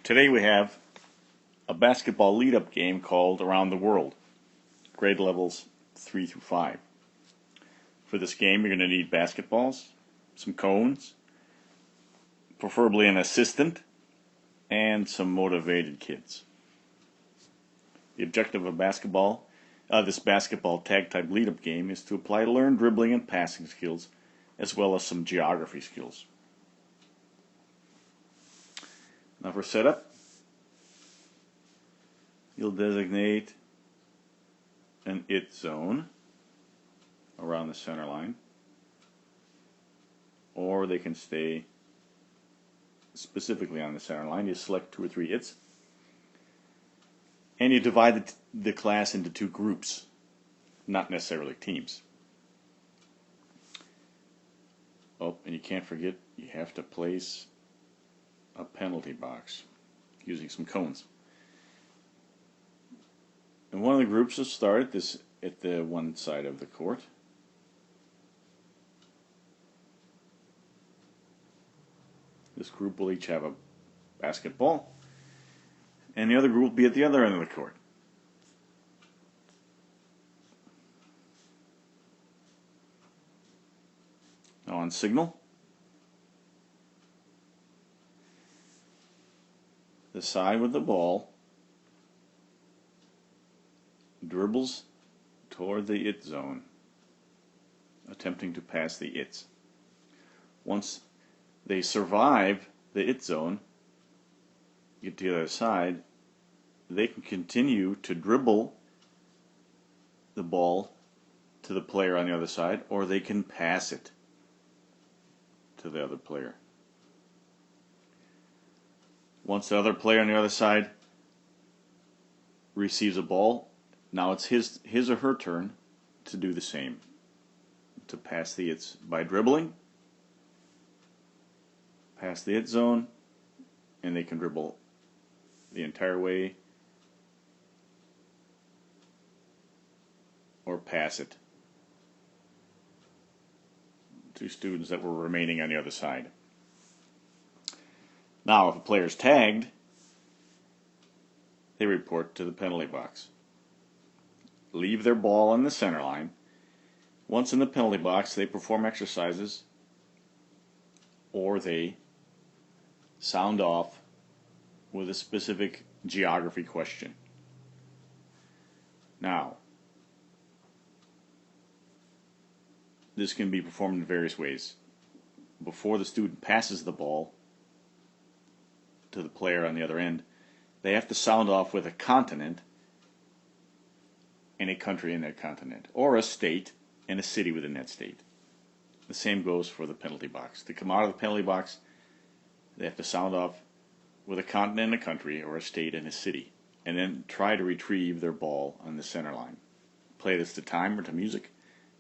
Today we have a basketball lead-up game called Around the World, grade levels 3 through 5. For this game you're going to need basketballs, some cones, preferably an assistant, and some motivated kids. The objective of this basketball tag type lead-up game is to apply learned dribbling and passing skills as well as some geography skills. Now for setup, you'll designate an IT zone around the center line, or they can stay specifically on the center line. You select 2 or 3 ITs, and you divide the class into 2 groups, not necessarily teams. Oh, and you can't forget, you have to place a penalty box using some cones. And one of the groups will start at the one side of the court. This group will each have a basketball, and the other group will be at the other end of the court. Now on signal, the side with the ball dribbles toward the IT zone, attempting to pass the ITs. Once they survive the IT zone, get to the other side, they can continue to dribble the ball to the player on the other side, or they can pass it to the other player. Once the other player on the other side receives a ball, now it's his or her turn to do the same, to pass the ITs by dribbling, pass the IT zone, and they can dribble the entire way or pass it to students that were remaining on the other side. Now, if a player is tagged, they report to the penalty box. Leave their ball on the center line. Once in the penalty box, they perform exercises or they sound off with a specific geography question. Now, this can be performed in various ways. Before the student passes the ball to the player on the other end, they have to sound off with a continent and a country in that continent, or a state and a city within that state. The same goes for the penalty box. To come out of the penalty box, they have to sound off with a continent and a country, or a state and a city, and then try to retrieve their ball on the center line. Play this to time or to music,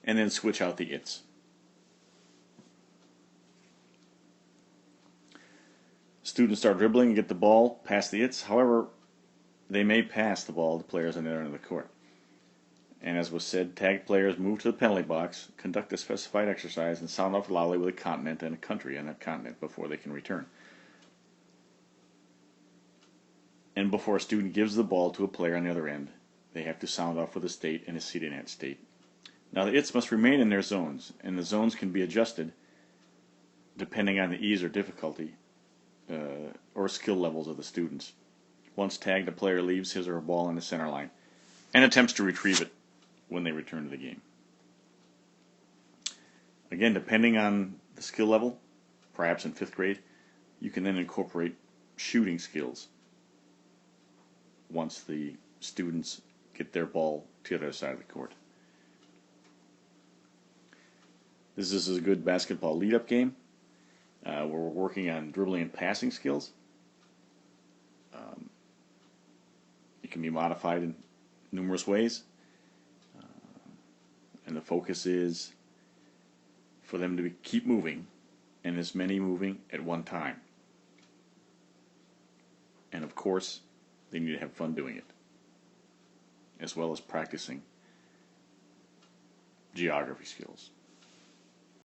and then switch out the ITs. Students start dribbling and get the ball past the ITs. However, they may pass the ball to players on the other end of the court. And as was said, tagged players move to the penalty box, conduct a specified exercise, and sound off loudly with a continent and a country on that continent before they can return. And before a student gives the ball to a player on the other end, they have to sound off with a state and a city in that state. Now the ITs must remain in their zones, and the zones can be adjusted depending on the ease or difficulty or skill levels of the students. Once tagged, a player leaves his or her ball in the center line and attempts to retrieve it when they return to the game. Again, depending on the skill level, perhaps in 5th grade, you can then incorporate shooting skills once the students get their ball to the other side of the court. This is a good basketball lead-up game where we're working on dribbling and passing skills. It can be modified in numerous ways. And the focus is for them to keep moving, and as many moving at one time. And of course, they need to have fun doing it, as well as practicing geography skills.